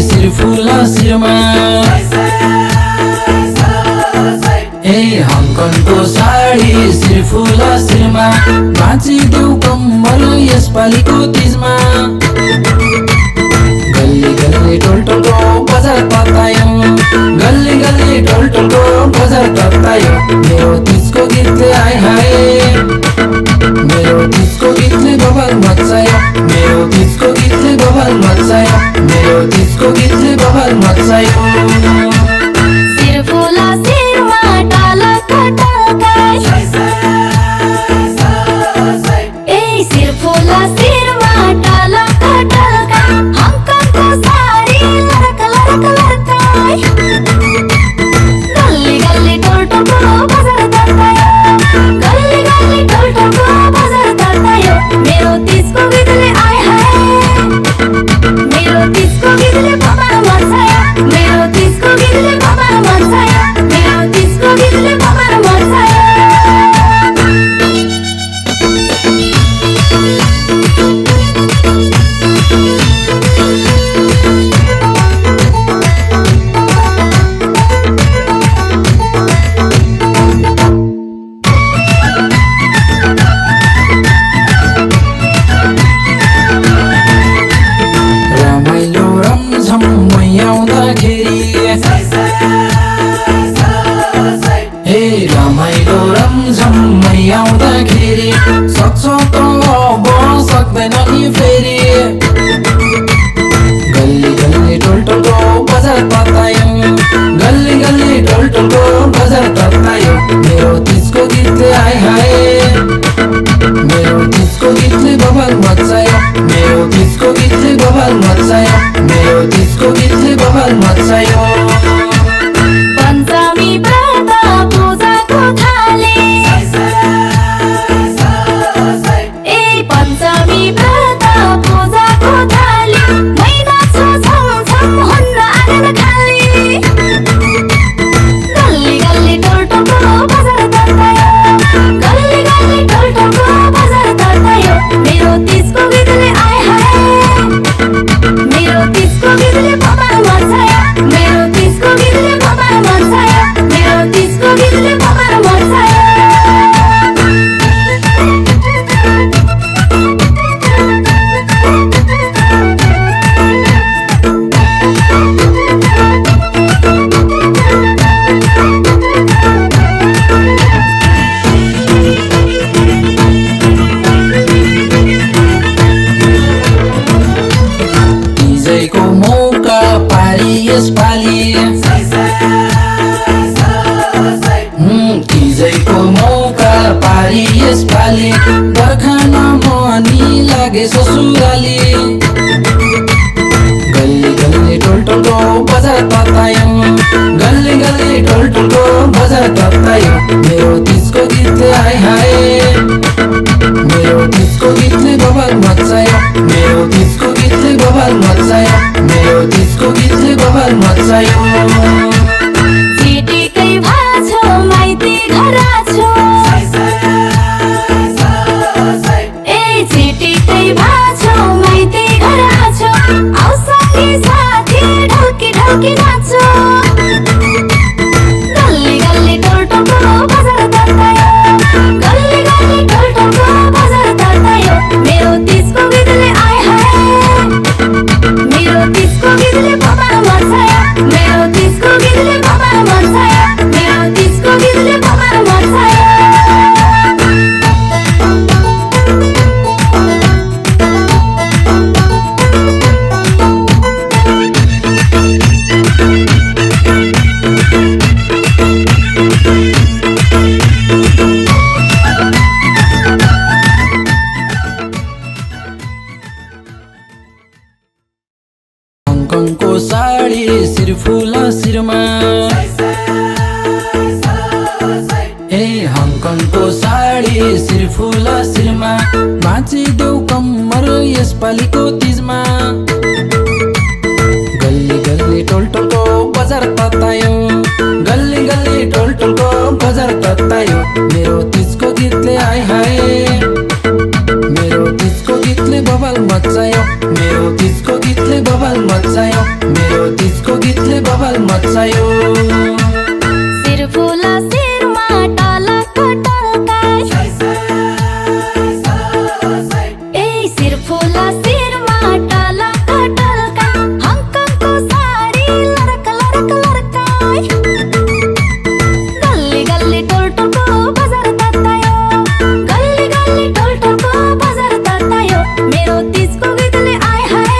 सिरफुला सिरमा हङकङको साडी सिरफुला सिरमा नाचिदेऊ कम्मल यसपालिको तीजमा गल्ली गल्ली टोलटोलको बजार ततायो गल्ली गल्ली टोलटोलको बजार ततायो मेरो तीजको गीतले आए हाय मेरो तीजको गीतले बवाल मचायो मेरो तीजको गीतले बवाल मचायो मेरो तीजको गीतले बवाल मचायो सिरफुला सिरमा टालका टालका सिरफुला सिरमा टालका टालका हङकङको साडी लरक लरक लरका गल्ली गल्ली टोलटोलको बजार ततायो गल्ली गल्ली टोलटोलको बजार ततायो मेरो तीजको गीतले आए हाय मेरो तीजको गीतले बवाल मचायो मेरो तीजको गीतले बवाल मचायो मेरो तीजको गीतले बवाल मचायो रमाइलो रमझम आउँदाखेरि रमाइलो रमझम आउँदाखेरि सक्छ त अब सक्दैन नि फेरि गल्ली गल्ली टोलटोलको बजार ततायो गल्ली गल्ली टोलटोलको बजार ततायो मेरो तीजको गीतले आए हाय मेरो तीजको गीतले बवाल मचायो मेरो तीजको गीतले बवाल मचायो मेरो तीजको गीतले बवाल मचायो पञ्चमी व्रत पूजाको थाली पञ्चमी व्रत पूजाको थाली महिना छ छम छम हुन्न आँगन खाली गल्ली गल्ली टोलटोलको बजार ततायो गल्ली गल्ली टोलटोलको बजार ततायो मेरो तीजको गीतले आए हाय मेरो तीजको गीतले बवाल मचायो मेरो तीजको गीतले बवाल मचायो मेरो तीजको गीतले बवाल मचायो तीजैको मौका पारी यसपालि तीजैको मौका पारी यसपालि बर्खान मनी लागे ससुराली गल्ली गल्ली टोलटोलको बजार ततायो गल्ली गल्ली टोलटोलको बजार ततायो मेरो तीजको गीतले आए हाय मेरो तीजको गीतले बवाल मचायो मेरो तीजको गीतले बवाल मचायो मेरो तीजको गीतले बवाल मचायो चिटिकै भाछो माइती घर आछो चिटिकै भाछो माइती घर आछो आउ साथी साथी ढल्की ढल्की नाचो गल्ली गल्ली टोलटोलको बजार ततायो गल्ली गल्ली टोलटोलको बजार ततायो मेरो तीजको गीतले आए हाय मेरो तीजको गीतले बवाल मचायो मेरो तीजको गीतले बवाल मचायो मेरो तीजको गीतले बवाल मचायो हङकङको साडी सिरफुला शिरमा बाँचिदेऊ कम्मर यसपालिको तिजमा गल्ली गल्ली टोलटोलको बजार ततायो गल्ली गल्ली टोलटोलको बजार ततायो मेरो तिजको गीतले आइ हाय मेरो तिजको गीतले बवाल मचायो मेरो तिजको गीतले बवाल मचायो मेरो तिजको गीतले बवाल मचायो सिरफुला शिरमा टलक टल्काई ए सिरफुला शिरमा टलक टल्काई हङकङको साडी लरक लरक लरकाई गल्ली गल्ली टोलटोलको बजार ततायो गल्ली गल्ली टोलटोलको बजार ततायो मेरो तिजको गीतले आइ हाय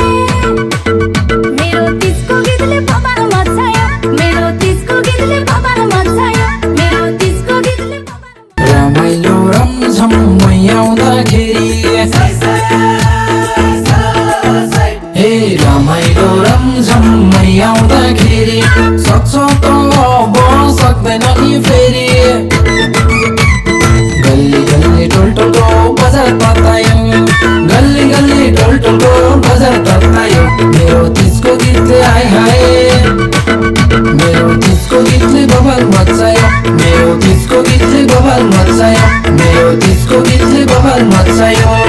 मेरो तिजको गीतले बवाल मचायो मेरो तिजको गीतले बवाल मचायो मेरो तिजको गीतले बवाल रमाइलो रमझम मै आउँदाखेरि ए रमाइलो रमझम मै आउँदाखेरि सक्छ त अब सक्दैन नि फेरि गल्ली गल्ली टोलटोलको बजार ततायो गल्ली गल्ली टोलटोलको बजार ततायो मेरो तिजको गीतले आइ हाय मेरो तिजको गीतले बवाल मचायो मेरो तिजको गीतले बवाल मचायो मेरो तिजको गीतले बवाल मचायो